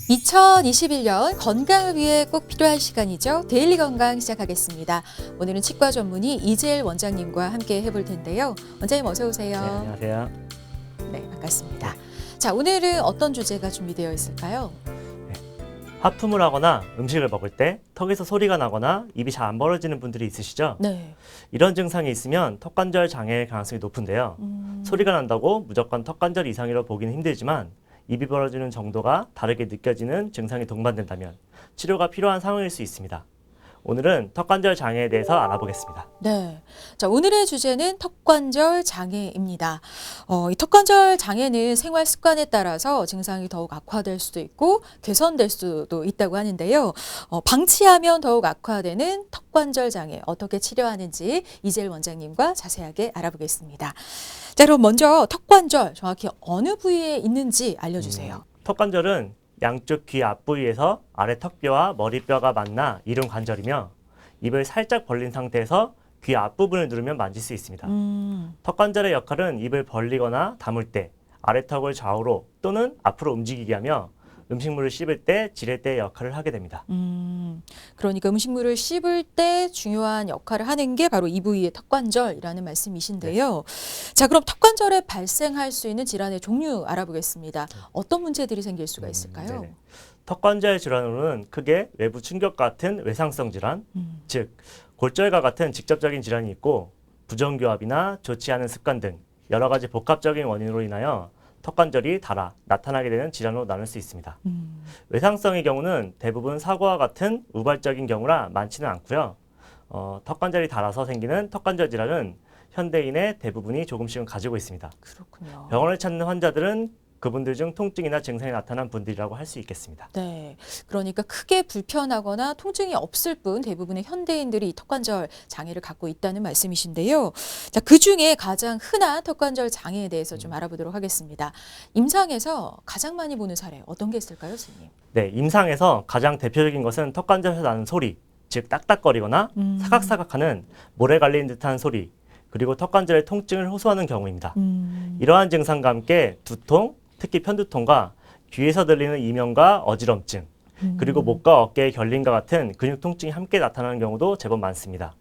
2021년 건강을 위해 꼭 필요한 시간이죠. 데일리 건강 시작하겠습니다. 오늘은 치과 전문의 이재일 원장님과 함께 해볼 텐데요. 원장님 어서 오세요. 네, 안녕하세요. 네, 반갑습니다. 자, 오늘은 어떤 주제가 준비되어 있을까요? 하품을 하거나 음식을 먹을 때 턱에서 소리가 나거나 입이 잘 안 벌어지는 분들이 있으시죠? 네. 이런 증상이 있으면 턱관절 장애일 가능성이 높은데요. 소리가 난다고 무조건 턱관절 이상이라고 보기는 힘들지만 입이 벌어지는 정도가 다르게 느껴지는 증상이 동반된다면 치료가 필요한 상황일 수 있습니다. 오늘은 턱관절 장애에 대해서 알아보겠습니다. 네. 자, 오늘의 주제는 턱관절 장애입니다. 이 턱관절 장애는 생활 습관에 따라서 증상이 더욱 악화될 수도 있고 개선될 수도 있다고 하는데요. 방치하면 더욱 악화되는 턱관절 장애 어떻게 치료하는지 이재일 원장님과 자세하게 알아보겠습니다. 자, 그럼 먼저 턱관절 정확히 어느 부위에 있는지 알려주세요. 턱관절은 양쪽 귀 앞부위에서 아래 턱뼈와 머리뼈가 만나 이룬 관절이며 입을 살짝 벌린 상태에서 귀 앞부분을 누르면 만질 수 있습니다. 턱관절의 역할은 입을 벌리거나 다물 때 아래 턱을 좌우로 또는 앞으로 움직이게 하며 음식물을 씹을 때 지릴 때의 역할을 하게 됩니다. 그러니까 음식물을 씹을 때 중요한 역할을 하는 게 바로 이 부위의 턱관절이라는 말씀이신데요. 자, 그럼 턱관절에 발생할 수 있는 질환의 종류 알아보겠습니다. 어떤 문제들이 생길 수가 있을까요? 네네. 턱관절 질환으로는 크게 외부 충격 같은 외상성 질환, 즉 골절과 같은 직접적인 질환이 있고 부정교합이나 좋지 않은 습관 등 여러 가지 복합적인 원인으로 인하여 턱관절이 닳아 나타나게 되는 질환으로 나눌 수 있습니다. 외상성의 경우는 대부분 사고와 같은 우발적인 경우라 많지는 않고요. 턱관절이 닳아서 생기는 턱관절 질환은 현대인의 대부분이 조금씩은 가지고 있습니다. 그렇군요. 병원을 찾는 환자들은 그분들 중 통증이나 증상이 나타난 분들이라고 할 수 있겠습니다. 네, 그러니까 크게 불편하거나 통증이 없을 뿐 대부분의 현대인들이 이 턱관절 장애를 갖고 있다는 말씀이신데요. 자, 그 중에 가장 흔한 턱관절 장애에 대해서 좀 알아보도록 하겠습니다. 임상에서 가장 많이 보는 사례 어떤 게 있을까요, 선생님? 네, 임상에서 가장 대표적인 것은 턱관절에서 나는 소리, 즉 딱딱거리거나 사각사각하는 모래 갈린 듯한 소리, 그리고 턱관절의 통증을 호소하는 경우입니다. 이러한 증상과 함께 두통, 특히 편두통과 귀에서 들리는 이명과 어지럼증, 그리고 목과 어깨의 결림과 같은 근육 통증이 함께 나타나는 경우도 제법 많습니다.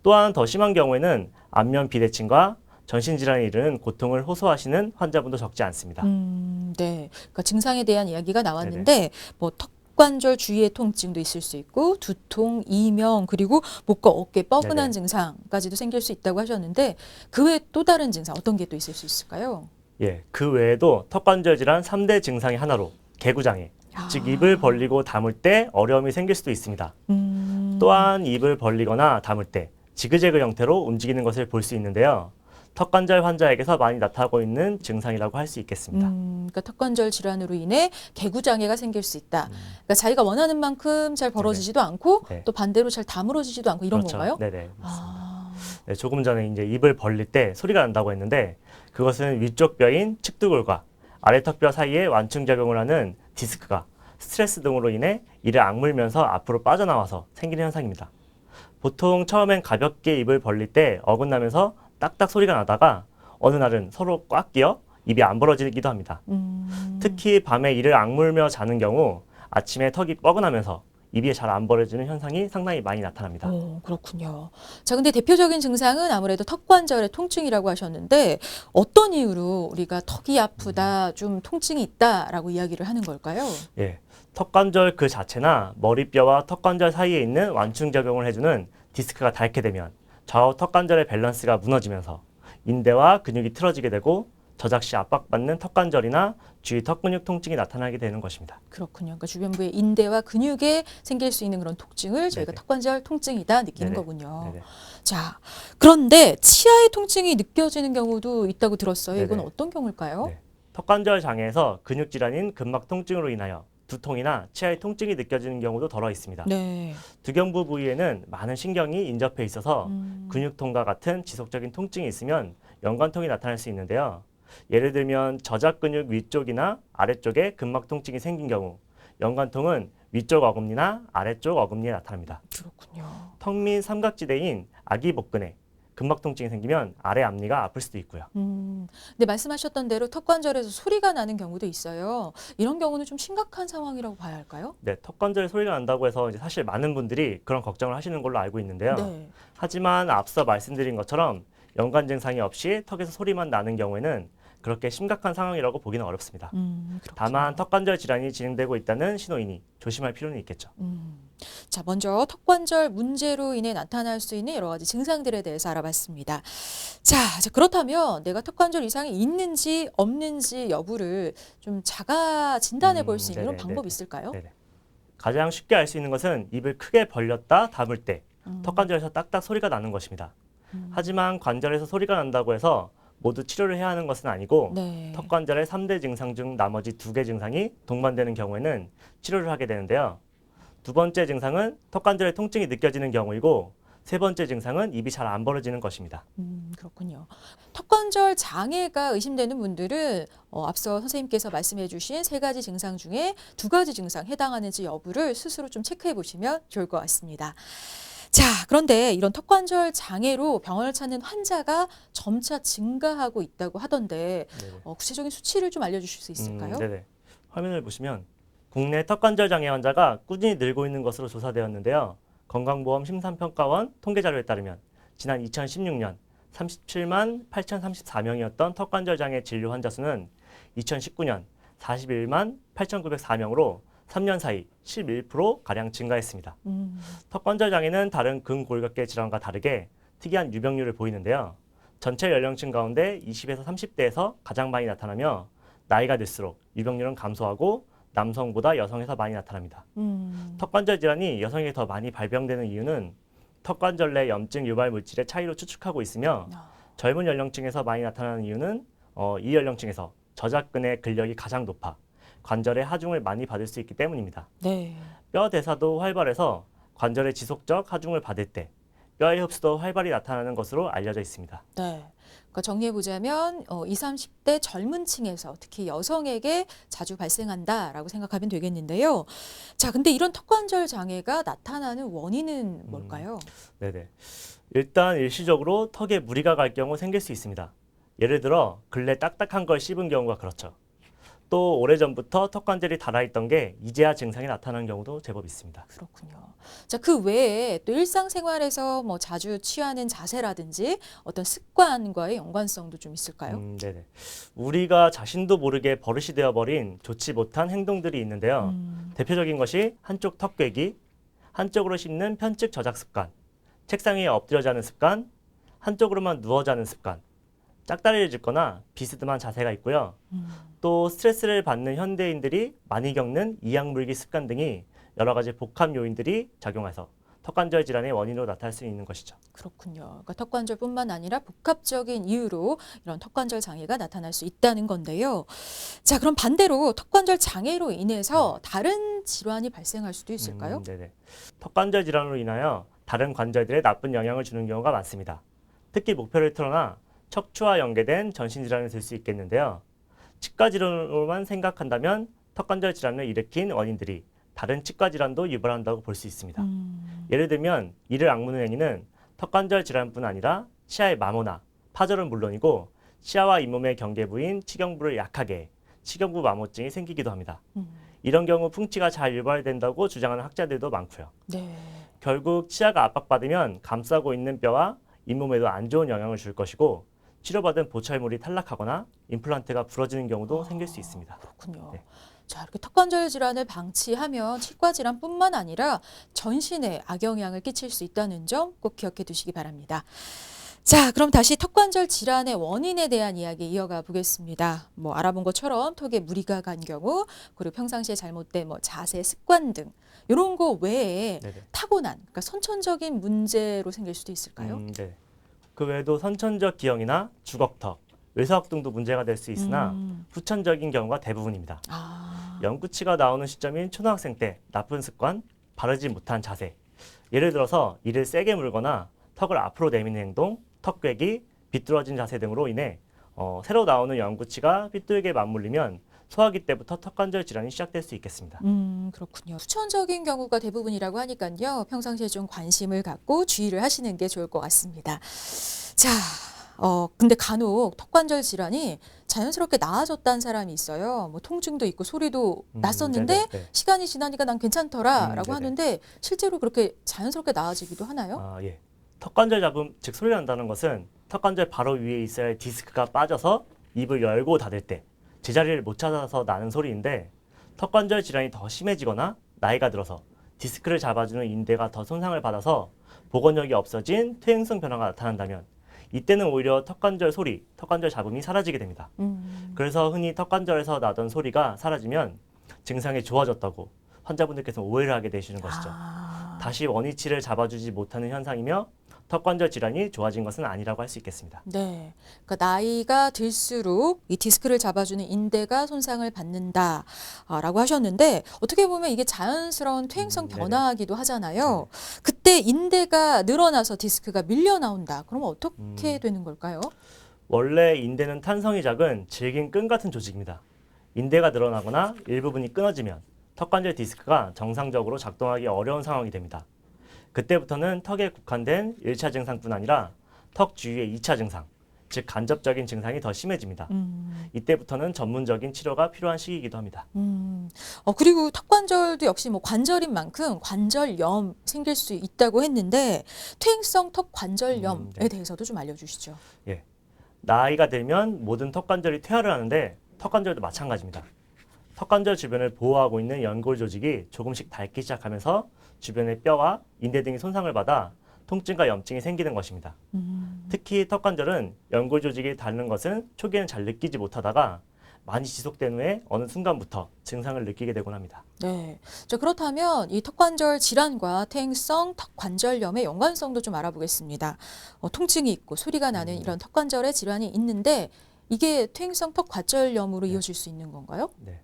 또한 더 심한 경우에는 안면 비대칭과 전신질환에 이르는 고통을 호소하시는 환자분도 적지 않습니다. 네, 그러니까 증상에 대한 이야기가 나왔는데 뭐 턱관절 주위의 통증도 있을 수 있고 두통, 이명, 그리고 목과 어깨 뻐근한 네네. 증상까지도 생길 수 있다고 하셨는데 그 외에 또 다른 증상 어떤 게 또 있을 수 있을까요? 예, 그 외에도 턱관절 질환 3대 증상의 하나로 개구장애, 즉 입을 벌리고 다물 때 어려움이 생길 수도 있습니다. 또한 입을 벌리거나 다물 때 지그재그 형태로 움직이는 것을 볼 수 있는데요. 턱관절 환자에게서 많이 나타나고 있는 증상이라고 할 수 있겠습니다. 그러니까 턱관절 질환으로 인해 개구장애가 생길 수 있다. 그러니까 자기가 원하는 만큼 잘 벌어지지도 않고 네. 또 반대로 잘 다물어지지도 않고 이런 그렇죠. 건가요? 네네, 맞습니다. 네, 조금 전에 이제 입을 벌릴 때 소리가 난다고 했는데 그것은 위쪽 뼈인 측두골과 아래 턱뼈 사이에 완충작용을 하는 디스크가 스트레스 등으로 인해 이를 악물면서 앞으로 빠져나와서 생기는 현상입니다. 보통 처음엔 가볍게 입을 벌릴 때 어긋나면서 딱딱 소리가 나다가 어느 날은 서로 꽉 끼어 입이 안 벌어지기도 합니다. 특히 밤에 이를 악물며 자는 경우 아침에 턱이 뻐근하면서 입이 잘 안 벌어지는 현상이 상당히 많이 나타납니다. 그렇군요. 자, 근데 대표적인 증상은 아무래도 턱관절의 통증이라고 하셨는데 어떤 이유로 우리가 턱이 아프다, 좀 통증이 있다라고 이야기를 하는 걸까요? 예, 턱관절 그 자체나 머리뼈와 턱관절 사이에 있는 완충작용을 해주는 디스크가 닳게 되면 좌우 턱관절의 밸런스가 무너지면서 인대와 근육이 틀어지게 되고 저작 시 압박받는 턱관절이나 주위 턱 근육 통증이 나타나게 되는 것입니다. 그렇군요. 그러니까 주변부의 인대와 근육에 생길 수 있는 그런 통증을 저희가 네네. 턱관절 통증이다 느끼는 네네. 거군요. 네네. 자, 그런데 치아의 통증이 느껴지는 경우도 있다고 들었어요. 이건 네네. 어떤 경우일까요? 네. 턱관절 장애에서 근육 질환인 근막 통증으로 인하여 두통이나 치아의 통증이 느껴지는 경우도 덜어 있습니다. 네. 두경부 부위에는 많은 신경이 인접해 있어서 근육통과 같은 지속적인 통증이 있으면 연관통이 나타날 수 있는데요. 예를 들면 저작 근육 위쪽이나 아래쪽에 근막 통증이 생긴 경우 연관통은 위쪽 어금니나 아래쪽 어금니에 나타납니다. 그렇군요. 턱 및 삼각지대인 아기복근에 근막 통증이 생기면 아래 앞니가 아플 수도 있고요. 근데 말씀하셨던 대로 턱관절에서 소리가 나는 경우도 있어요. 이런 경우는 좀 심각한 상황이라고 봐야 할까요? 네, 턱관절에 소리가 난다고 해서 이제 사실 많은 분들이 그런 걱정을 하시는 걸로 알고 있는데요. 네. 하지만 앞서 말씀드린 것처럼 연관 증상이 없이 턱에서 소리만 나는 경우에는 그렇게 심각한 상황이라고 보기는 어렵습니다. 그렇군요. 다만 턱관절 질환이 진행되고 있다는 신호이니 조심할 필요는 있겠죠. 자, 먼저 턱관절 문제로 인해 나타날 수 있는 여러 가지 증상들에 대해서 알아봤습니다. 자, 그렇다면 내가 턱관절 이상이 있는지 없는지 여부를 좀 자가 진단해 볼 수 있는 그런 네네, 방법이 네네. 있을까요? 네네. 가장 쉽게 알 수 있는 것은 입을 크게 벌렸다 담을 때 턱관절에서 딱딱 소리가 나는 것입니다. 하지만 관절에서 소리가 난다고 해서 모두 치료를 해야 하는 것은 아니고 네. 턱관절의 3대 증상 중 나머지 2개 증상이 동반되는 경우에는 치료를 하게 되는데요. 두 번째 증상은 턱관절의 통증이 느껴지는 경우이고 세 번째 증상은 입이 잘 안 벌어지는 것입니다. 그렇군요. 턱관절 장애가 의심되는 분들은 앞서 선생님께서 말씀해 주신 세 가지 증상 중에 두 가지 증상 해당하는지 여부를 스스로 좀 체크해 보시면 좋을 것 같습니다. 자, 그런데 이런 턱관절 장애로 병원을 찾는 환자가 점차 증가하고 있다고 하던데 네네. 구체적인 수치를 좀 알려주실 수 있을까요? 네네. 화면을 보시면 국내 턱관절 장애 환자가 꾸준히 늘고 있는 것으로 조사되었는데요. 건강보험 심사평가원 통계 자료에 따르면 지난 2016년 37만 8,034명이었던 턱관절 장애 진료 환자 수는 2019년 41만 8,904명으로 3년 사이 11%가량 증가했습니다. 턱관절 장애는 다른 근골격계 질환과 다르게 특이한 유병률을 보이는데요. 전체 연령층 가운데 20에서 30대에서 가장 많이 나타나며 나이가 들수록 유병률은 감소하고 남성보다 여성에서 많이 나타납니다. 턱관절 질환이 여성에게 더 많이 발병되는 이유는 턱관절 내 염증 유발 물질의 차이로 추측하고 있으며 젊은 연령층에서 많이 나타나는 이유는 이 연령층에서 저작근의 근력이 가장 높아 관절의 하중을 많이 받을 수 있기 때문입니다. 네. 뼈 대사도 활발해서 관절의 지속적 하중을 받을 때 뼈의 흡수도 활발히 나타나는 것으로 알려져 있습니다. 네. 그러니까 정리해 보자면 20, 30대 젊은 층에서 특히 여성에게 자주 발생한다라고 생각하면 되겠는데요. 자, 근데 이런 턱관절 장애가 나타나는 원인은 뭘까요? 네네. 일단 일시적으로 턱에 무리가 갈 경우 생길 수 있습니다. 예를 들어 근래 딱딱한 걸 씹은 경우가 그렇죠. 또 오래전부터 턱관절이 닳아있던 게 이제야 증상이 나타나는 경우도 제법 있습니다. 그렇군요. 자, 그 외에 또 일상생활에서 뭐 자주 취하는 자세라든지 어떤 습관과의 연관성도 좀 있을까요? 네네. 우리가 자신도 모르게 버릇이 되어버린 좋지 못한 행동들이 있는데요. 대표적인 것이 한쪽 턱꿰기, 한쪽으로 씹는 편측 저작 습관, 책상 위에 엎드려 자는 습관, 한쪽으로만 누워 자는 습관, 짝다리를 짚거나 비스듬한 자세가 있고요. 또 스트레스를 받는 현대인들이 많이 겪는 이악물기 습관 등이 여러 가지 복합 요인들이 작용해서 턱관절 질환의 원인으로 나타날 수 있는 것이죠. 그렇군요. 그러니까 턱관절뿐만 아니라 복합적인 이유로 이런 턱관절 장애가 나타날 수 있다는 건데요. 자, 그럼 반대로 턱관절 장애로 인해서 다른 질환이 발생할 수도 있을까요? 네네. 턱관절 질환으로 인하여 다른 관절들에 나쁜 영향을 주는 경우가 많습니다. 특히 목표를 틀어나 척추와 연계된 전신 질환을 들 수 있겠는데요. 치과 질환으로만 생각한다면 턱관절 질환을 일으킨 원인들이 다른 치과 질환도 유발한다고 볼 수 있습니다. 예를 들면 이를 악무는 행위는 턱관절 질환뿐 아니라 치아의 마모나 파절은 물론이고 치아와 잇몸의 경계 부인 치경부를 약하게 해 치경부 마모증이 생기기도 합니다. 이런 경우 풍치가 잘 유발된다고 주장하는 학자들도 많고요. 네. 결국 치아가 압박받으면 감싸고 있는 뼈와 잇몸에도 안 좋은 영향을 줄 것이고 치료받은 보철물이 탈락하거나 임플란트가 부러지는 경우도 생길 수 있습니다. 그렇군요. 네. 자, 이렇게 턱관절 질환을 방치하면 치과 질환뿐만 아니라 전신에 악영향을 끼칠 수 있다는 점 꼭 기억해 두시기 바랍니다. 자, 그럼 다시 턱관절 질환의 원인에 대한 이야기 이어가 보겠습니다. 뭐 알아본 것처럼 턱에 무리가 간 경우, 그리고 평상시에 잘못된 뭐 자세, 습관 등 이런 거 외에 네네. 타고난, 그러니까 선천적인 문제로 생길 수도 있을까요? 네. 그 외에도 선천적 기형이나 주걱턱, 외서학 등도 문제가 될 수 있으나 후천적인 경우가 대부분입니다. 영구치가 나오는 시점인 초등학생 때 나쁜 습관, 바르지 못한 자세, 예를 들어서 이를 세게 물거나 턱을 앞으로 내미는 행동, 턱꿰기, 비뚤어진 자세 등으로 인해 새로 나오는 영구치가 삐뚤게 맞물리면 소아기 때부터 턱관절 질환이 시작될 수 있겠습니다. 그렇군요. 후천적인 경우가 대부분이라고 하니까요. 평상시에 좀 관심을 갖고 주의를 하시는 게 좋을 것 같습니다. 자, 근데 간혹 턱관절 질환이 자연스럽게 나아졌다는 사람이 있어요. 뭐 통증도 있고 소리도 났었는데 네네. 시간이 지나니까 난 괜찮더라라고 네네. 하는데 실제로 그렇게 자연스럽게 나아지기도 하나요? 아, 예. 턱관절 잡음, 즉 소리가 난다는 것은 턱관절 바로 위에 있어야 할 디스크가 빠져서 입을 열고 닫을 때 제자리를 못 찾아서 나는 소리인데, 턱관절 질환이 더 심해지거나 나이가 들어서 디스크를 잡아주는 인대가 더 손상을 받아서 복원력이 없어진 퇴행성 변화가 나타난다면 이때는 오히려 턱관절 소리, 턱관절 잡음이 사라지게 됩니다. 그래서 흔히 턱관절에서 나던 소리가 사라지면 증상이 좋아졌다고 환자분들께서 오해를 하게 되시는 것이죠. 아, 다시 원위치를 잡아주지 못하는 현상이며 턱관절 질환이 좋아진 것은 아니라고 할 수 있겠습니다. 네. 그러니까 나이가 들수록 이 디스크를 잡아주는 인대가 손상을 받는다라고 하셨는데 어떻게 보면 이게 자연스러운 퇴행성 네네. 변화이기도 하잖아요. 그때 인대가 늘어나서 디스크가 밀려 나온다. 그러면 어떻게 되는 걸까요? 원래 인대는 탄성이 작은 질긴 끈 같은 조직입니다. 인대가 늘어나거나 일부분이 끊어지면 턱관절 디스크가 정상적으로 작동하기 어려운 상황이 됩니다. 그때부터는 턱에 국한된 1차 증상뿐 아니라 턱 주위의 2차 증상, 즉 간접적인 증상이 더 심해집니다. 이때부터는 전문적인 치료가 필요한 시기이기도 합니다. 그리고 턱관절도 역시 뭐 관절인 만큼 관절염 생길 수 있다고 했는데 퇴행성 턱관절염에 네. 대해서도 좀 알려주시죠. 예. 나이가 들면 모든 턱관절이 퇴화를 하는데 턱관절도 마찬가지입니다. 턱관절 주변을 보호하고 있는 연골 조직이 조금씩 닳기 시작하면서 주변의 뼈와 인대 등이 손상을 받아 통증과 염증이 생기는 것입니다. 특히 턱관절은 연골 조직이 닳는 것은 초기에는 잘 느끼지 못하다가 많이 지속된 후에 어느 순간부터 증상을 느끼게 되곤 합니다. 네. 자, 그렇다면 이 턱관절 질환과 퇴행성 턱관절염의 연관성도 좀 알아보겠습니다. 통증이 있고 소리가 나는 이런 턱관절의 질환이 있는데 이게 퇴행성 턱관절염으로 이어질 수 있는 건가요? 네.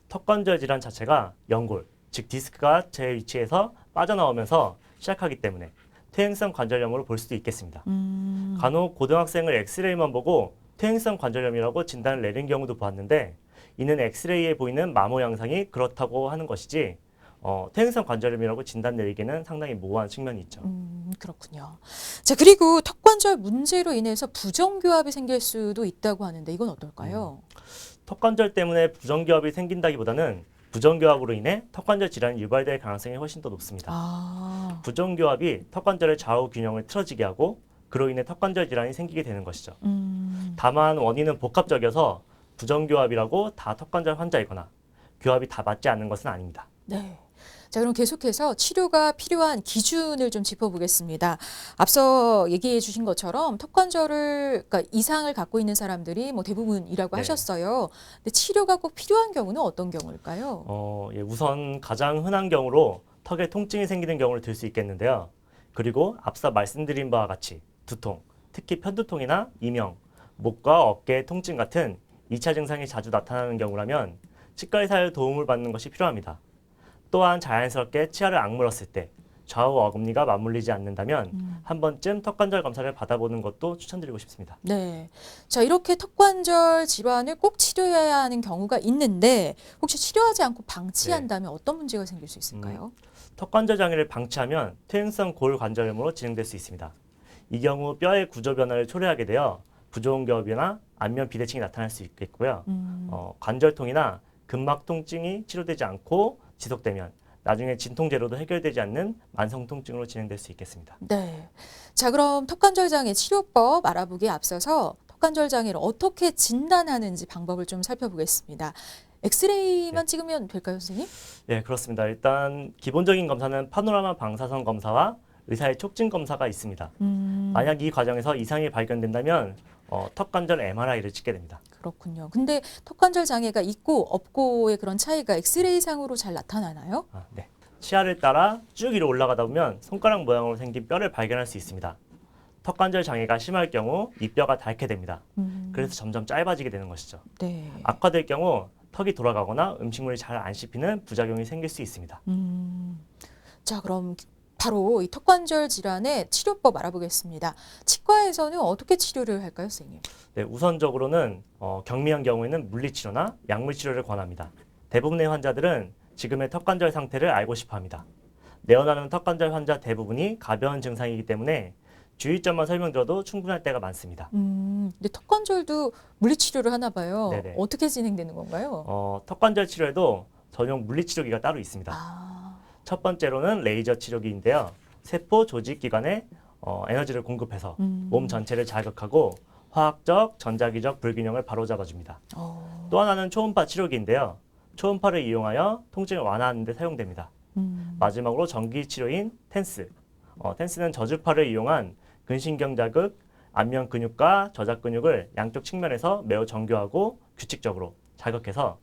턱관절 질환 자체가 연골, 즉 디스크가 제 위치에서 빠져나오면서 시작하기 때문에 퇴행성 관절염으로 볼 수도 있겠습니다. 간혹 고등학생을 엑스레이만 보고 퇴행성 관절염이라고 진단을 내린 경우도 보았는데, 이는 엑스레이에 보이는 마모 양상이 그렇다고 하는 것이지 퇴행성 관절염이라고 진단 내리기는 상당히 모호한 측면이 있죠. 그렇군요. 자, 그리고 턱관절 문제로 인해서 부정교합이 생길 수도 있다고 하는데 이건 어떨까요? 턱관절 때문에 부정교합이 생긴다기보다는 부정교합으로 인해 턱관절 질환이 유발될 가능성이 훨씬 더 높습니다. 아, 부정교합이 턱관절의 좌우 균형을 틀어지게 하고 그로 인해 턱관절 질환이 생기게 되는 것이죠. 다만 원인은 복합적이어서 부정교합이라고 다 턱관절 환자이거나 교합이 다 맞지 않는 것은 아닙니다. 네. 자, 그럼 계속해서 치료가 필요한 기준을 좀 짚어보겠습니다. 앞서 얘기해 주신 것처럼 턱관절을, 그러니까 이상을 갖고 있는 사람들이 뭐 대부분이라고 네. 하셨어요. 근데 치료가 꼭 필요한 경우는 어떤 경우일까요? 예, 우선 가장 흔한 경우로 턱에 통증이 생기는 경우를 들 수 있겠는데요. 그리고 앞서 말씀드린 바와 같이 두통, 특히 편두통이나 이명, 목과 어깨의 통증 같은 2차 증상이 자주 나타나는 경우라면 치과 의사의 도움을 받는 것이 필요합니다. 또한 자연스럽게 치아를 악물었을 때 좌우 어금니가 맞물리지 않는다면 한 번쯤 턱관절 검사를 받아보는 것도 추천드리고 싶습니다. 네. 자, 이렇게 턱관절 질환을 꼭 치료해야 하는 경우가 있는데 혹시 치료하지 않고 방치한다면 어떤 문제가 생길 수 있을까요? 턱관절 장애를 방치하면 퇴행성 골관절염으로 진행될 수 있습니다. 이 경우 뼈의 구조 변화를 초래하게 되어 부종교합이나 안면 비대칭이 나타날 수 있겠고요. 관절통이나 근막 통증이 치료되지 않고 지속되면 나중에 진통제로도 해결되지 않는 만성 통증으로 진행될 수 있겠습니다. 네. 자, 그럼 턱관절 장애 치료법 알아보기에 앞서서 턱관절 장애를 어떻게 진단하는지 방법을 좀 살펴보겠습니다. 엑스레이만 찍으면 될까요, 선생님? 네, 그렇습니다. 일단 기본적인 검사는 파노라마 방사선 검사와 의사의 촉진 검사가 있습니다. 만약 이 과정에서 이상이 발견된다면 턱관절 MRI를 찍게 됩니다. 그렇군요. 근데 턱관절 장애가 있고 없고의 그런 차이가 엑스레이 상으로 잘 나타나나요? 네. 치아를 따라 쭉 위로 올라가다 보면 손가락 모양으로 생긴 뼈를 발견할 수 있습니다. 턱관절 장애가 심할 경우 이 뼈가 닳게 됩니다. 그래서 점점 짧아지게 되는 것이죠. 네. 악화될 경우 턱이 돌아가거나 음식물이 잘 안 씹히는 부작용이 생길 수 있습니다. 자, 그럼 바로 이 턱관절 질환의 치료법 알아보겠습니다. 치과에서는 어떻게 치료를 할까요, 선생님? 네, 우선적으로는 경미한 경우에는 물리치료나 약물치료를 권합니다. 대부분의 환자들은 지금의 턱관절 상태를 알고 싶어 합니다. 내원하는 턱관절 환자 대부분이 가벼운 증상이기 때문에 주의점만 설명드려도 충분할 때가 많습니다. 근데 턱관절도 물리치료를 하나 봐요. 네네. 어떻게 진행되는 건가요? 턱관절 치료에도 전용 물리치료기가 따로 있습니다. 아, 첫 번째로는 레이저 치료기인데요. 세포 조직기관에 에너지를 공급해서 몸 전체를 자극하고 화학적, 전자기적 불균형을 바로잡아줍니다. 또 하나는 초음파 치료기인데요. 초음파를 이용하여 통증을 완화하는 데 사용됩니다. 마지막으로 전기 치료인 텐스. 텐스는 저주파를 이용한 근신경 자극, 안면 근육과 저작 근육을 양쪽 측면에서 매우 정교하고 규칙적으로 자극해서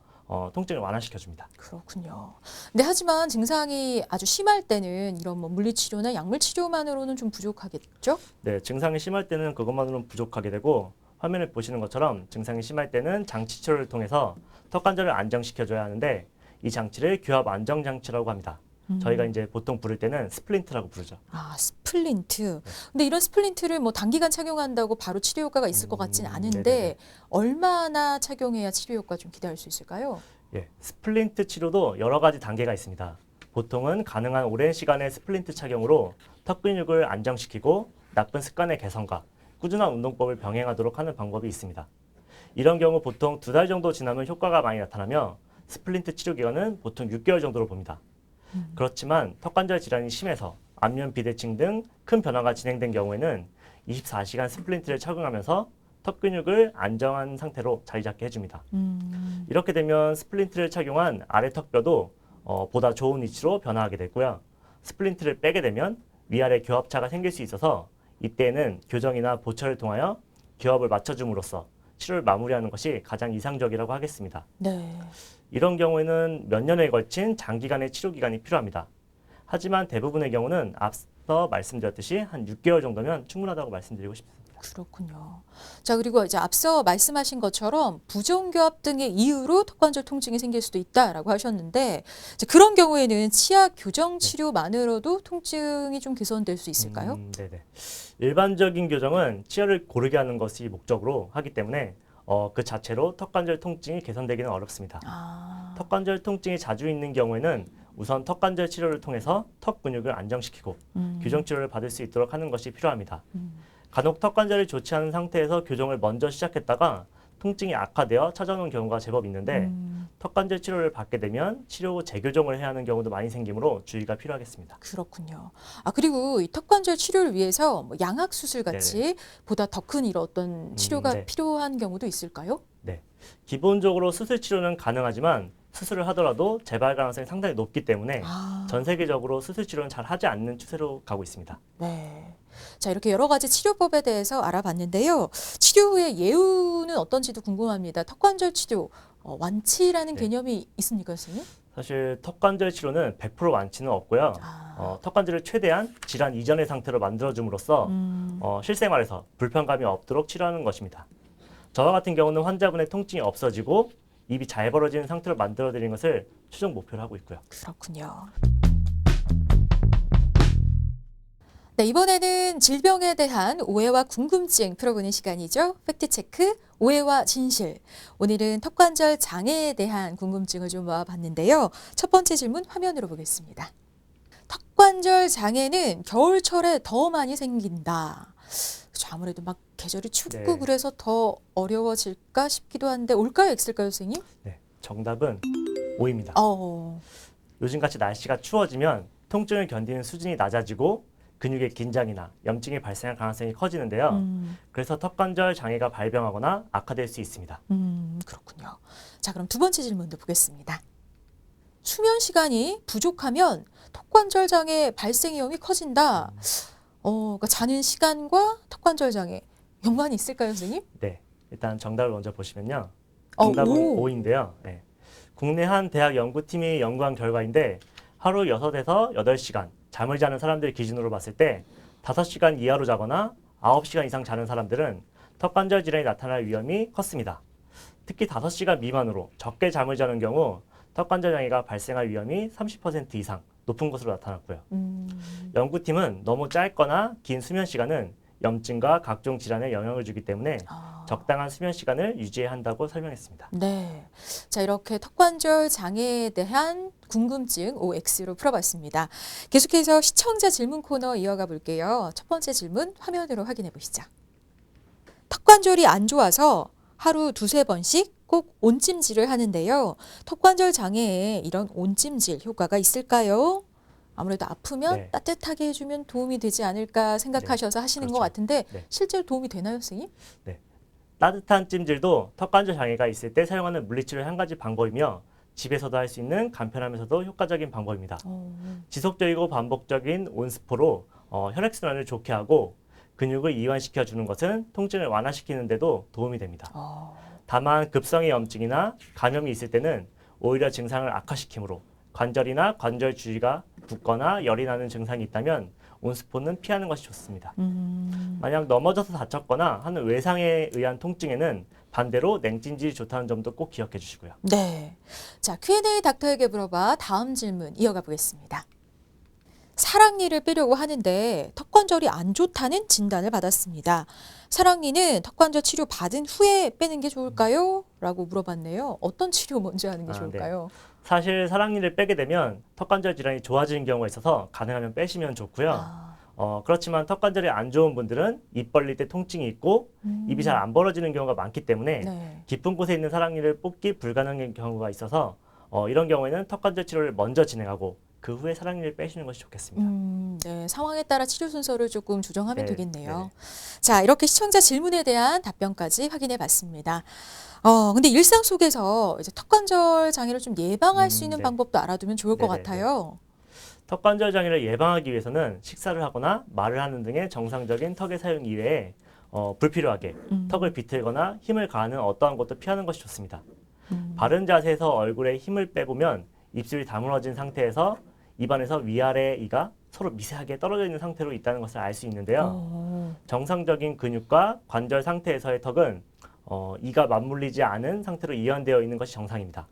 통증을 완화시켜줍니다. 그렇군요. 근데 하지만 증상이 아주 심할 때는 이런 뭐 물리치료나 약물치료만으로는 좀 부족하겠죠? 네, 증상이 심할 때는 그것만으로는 부족하게 되고 화면에 보시는 것처럼 증상이 심할 때는 장치 치료를 통해서 턱관절을 안정시켜줘야 하는데 이 장치를 교합 안정 장치라고 합니다. 저희가 이제 보통 부를 때는 스플린트라고 부르죠. 아, 스플린트. 근데 이런 스플린트를 뭐 단기간 착용한다고 바로 치료 효과가 있을 것 같진 않은데 네네네. 얼마나 착용해야 치료 효과 좀 기대할 수 있을까요? 예, 스플린트 치료도 여러 가지 단계가 있습니다. 보통은 가능한 오랜 시간의 스플린트 착용으로 턱 근육을 안정시키고 나쁜 습관의 개선과 꾸준한 운동법을 병행하도록 하는 방법이 있습니다. 이런 경우 보통 2달 정도 지나면 효과가 많이 나타나며 스플린트 치료 기간은 보통 6개월 정도로 봅니다. 그렇지만 턱관절 질환이 심해서 안면 비대칭 등 큰 변화가 진행된 경우에는 24시간 스플린트를 착용하면서 턱 근육을 안정한 상태로 자리 잡게 해줍니다. 이렇게 되면 스플린트를 착용한 아래 턱뼈도 보다 좋은 위치로 변화하게 되고요. 스플린트를 빼게 되면 위아래 교합차가 생길 수 있어서 이때에는 교정이나 보철을 통하여 교합을 맞춰줌으로써 치료를 마무리하는 것이 가장 이상적이라고 하겠습니다. 네. 이런 경우에는 몇 년에 걸친 장기간의 치료 기간이 필요합니다. 하지만 대부분의 경우는 앞서 말씀드렸듯이 한 6개월 정도면 충분하다고 말씀드리고 싶습니다. 그렇군요. 자, 그리고 이제 앞서 말씀하신 것처럼 부정교합 등의 이유로 턱관절 통증이 생길 수도 있다라고 하셨는데 이제 그런 경우에는 치아 교정 치료만으로도 통증이 좀 개선될 수 있을까요? 네네. 일반적인 교정은 치아를 고르게 하는 것이 목적으로 하기 때문에 그 자체로 턱관절 통증이 개선되기는 어렵습니다. 아, 턱관절 통증이 자주 있는 경우에는 우선 턱관절 치료를 통해서 턱 근육을 안정시키고 교정 치료를 받을 수 있도록 하는 것이 필요합니다. 간혹 턱관절이 좋지 않은 상태에서 교정을 먼저 시작했다가 통증이 악화되어 찾아오는 경우가 제법 있는데 턱관절 치료를 받게 되면 치료 후 재교정을 해야 하는 경우도 많이 생기므로 주의가 필요하겠습니다. 그렇군요. 아, 그리고 이 턱관절 치료를 위해서 뭐 양악 수술 같이 보다 더 큰 이런 어떤 치료가 네. 필요한 경우도 있을까요? 네. 기본적으로 수술 치료는 가능하지만 수술을 하더라도 재발 가능성이 상당히 높기 때문에 아, 전 세계적으로 수술 치료는 잘 하지 않는 추세로 가고 있습니다. 네. 자, 이렇게 여러 가지 치료법에 대해서 알아봤는데요. 치료 후에 예후는 어떤지도 궁금합니다. 턱관절 치료 완치라는 네. 개념이 있습니까, 선생님? 사실 턱관절 치료는 100% 완치는 없고요. 아, 턱관절을 최대한 질환 이전의 상태로 만들어줌으로써 실생활에서 불편감이 없도록 치료하는 것입니다. 저와 같은 경우는 환자분의 통증이 없어지고 입이 잘 벌어지는 상태로 만들어드리는 것을 최종 목표로 하고 있고요. 그렇군요. 네, 이번에는 질병에 대한 오해와 궁금증 풀어보는 시간이죠. 팩트체크, 오해와 진실. 오늘은 턱관절 장애에 대한 궁금증을 좀 모아봤는데요. 첫 번째 질문 화면으로 보겠습니다. 턱관절 장애는 겨울철에 더 많이 생긴다. 그렇죠, 아무래도 막 계절이 춥고 네. 그래서 더 어려워질까 싶기도 한데 올까요, X일까요, 선생님? 네, 정답은 O입니다. 요즘같이 날씨가 추워지면 통증을 견디는 수준이 낮아지고 근육의 긴장이나 염증이 발생할 가능성이 커지는데요. 그래서 턱관절 장애가 발병하거나 악화될 수 있습니다. 그렇군요. 자, 그럼 두 번째 질문도 보겠습니다. 수면 시간이 부족하면 턱관절 장애 발생 위험이 커진다. 그러니까 자는 시간과 턱관절 장애 연관이 있을까요, 선생님? 네, 일단 정답을 먼저 보시면요. 정답은 오. 5인데요. 네. 국내 한 대학 연구팀이 연구한 결과인데 하루 6에서 8시간 잠을 자는 사람들 기준으로 봤을 때 5시간 이하로 자거나 9시간 이상 자는 사람들은 턱관절 질환이 나타날 위험이 컸습니다. 특히 5시간 미만으로 적게 잠을 자는 경우 턱관절 장애가 발생할 위험이 30% 이상 높은 것으로 나타났고요. 연구팀은 너무 짧거나 긴 수면 시간은 염증과 각종 질환에 영향을 주기 때문에 아. 적당한 수면 시간을 유지해야 한다고 설명했습니다. 네. 자, 이렇게 턱관절 장애에 대한 궁금증 OX로 풀어봤습니다. 계속해서 시청자 질문 코너 이어가 볼게요. 첫 번째 질문 화면으로 확인해 보시죠. 턱관절이 안 좋아서 하루 두세 번씩 꼭 온찜질을 하는데요. 턱관절 장애에 이런 온찜질 효과가 있을까요? 아무래도 아프면 네. 따뜻하게 해주면 도움이 되지 않을까 생각하셔서 하시는 것 그렇죠. 같은데 네. 실제로 도움이 되나요, 선생님? 따뜻한 찜질도 턱관절 장애가 있을 때 사용하는 물리치료의 한 가지 방법이며 집에서도 할 수 있는 간편하면서도 효과적인 방법입니다. 지속적이고 반복적인 온스포로 혈액순환을 좋게 하고 근육을 이완시켜 주는 것은 통증을 완화시키는 데도 도움이 됩니다. 다만 급성의 염증이나 감염이 있을 때는 오히려 증상을 악화시키므로 관절이나 관절 주위가 붓거나 열이 나는 증상이 있다면 온스포는 피하는 것이 좋습니다. 만약 넘어져서 다쳤거나 하는 외상에 의한 통증에는 반대로 냉찜질이 좋다는 점도 꼭 기억해 주시고요. 네. 자, Q&A 닥터에게 물어봐 다음 질문 이어가 보겠습니다. 사랑니를 빼려고 하는데 턱관절이 안 좋다는 진단을 받았습니다. 사랑니는 턱관절 치료 받은 후에 빼는 게 좋을까요? 라고 물어봤네요. 어떤 치료 먼저 하는 게 네. 좋을까요? 사실 사랑니를 빼게 되면 턱관절 질환이 좋아지는 경우가 있어서 가능하면 빼시면 좋고요. 그렇지만 턱관절이 안 좋은 분들은 입 벌릴 때 통증이 있고 입이 잘 안 벌어지는 경우가 많기 때문에 네. 깊은 곳에 있는 사랑니를 뽑기 불가능한 경우가 있어서 이런 경우에는 턱관절 치료를 먼저 진행하고 그 후에 사랑니를 빼시는 것이 좋겠습니다. 네, 상황에 따라 치료 순서를 조금 조정하면 네, 되겠네요. 자, 이렇게 시청자 질문에 대한 답변까지 확인해 봤습니다. 근데 일상 속에서 이제 턱관절 장애를 좀 예방할 수 있는 네. 방법도 알아두면 좋을 것 네네네. 같아요. 턱관절 장애를 예방하기 위해서는 식사를 하거나 말을 하는 등의 정상적인 턱의 사용 이외에 불필요하게 턱을 비틀거나 힘을 가하는 어떠한 것도 피하는 것이 좋습니다. 바른 자세에서 얼굴에 힘을 빼보면 입술이 다물어진 상태에서 입안에서 위아래 이가 서로 미세하게 떨어져 있는 상태로 있다는 것을 알 수 있는데요. 정상적인 근육과 관절 상태에서의 턱은 이가 맞물리지 않은 상태로 이완되어 있는 것이 정상입니다.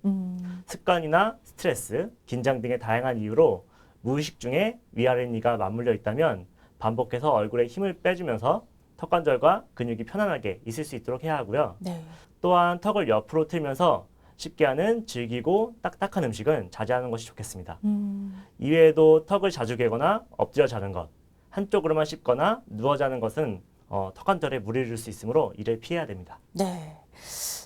습관이나 스트레스, 긴장 등의 다양한 이유로 무의식 중에 위아래 이가 맞물려 있다면 반복해서 얼굴에 힘을 빼주면서 턱관절과 근육이 편안하게 있을 수 있도록 해야 하고요. 네. 또한 턱을 옆으로 틀면서 쉽게 하는 질기고 딱딱한 음식은 자제하는 것이 좋겠습니다. 이외에도 턱을 자주 개거나 엎드려 자는 것, 한쪽으로만 씹거나 누워 자는 것은 턱관절에 무리를 줄 수 있으므로 이를 피해야 됩니다. 네.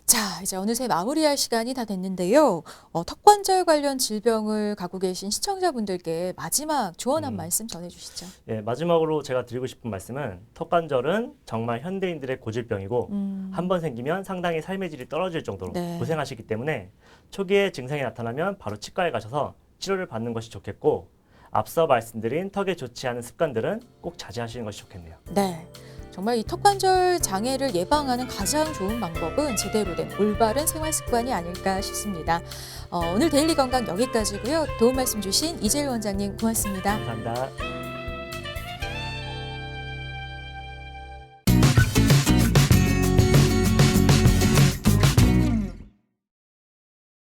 자, 이제 어느새 마무리할 시간이 다 됐는데요. 턱관절 관련 질병을 갖고 계신 시청자분들께 마지막 조언 한 말씀 전해주시죠. 예, 마지막으로 제가 드리고 싶은 말씀은 턱관절은 정말 현대인들의 고질병이고 한 번 생기면 상당히 삶의 질이 떨어질 정도로 네. 고생하시기 때문에 초기에 증상이 나타나면 바로 치과에 가셔서 치료를 받는 것이 좋겠고 앞서 말씀드린 턱에 좋지 않은 습관들은 꼭 자제하시는 것이 좋겠네요. 네. 정말 이 턱관절 장애를 예방하는 가장 좋은 방법은 제대로 된 올바른 생활 습관이 아닐까 싶습니다. 오늘 데일리 건강 여기까지고요. 도움 말씀 주신 이재일 원장님 고맙습니다. 감사합니다.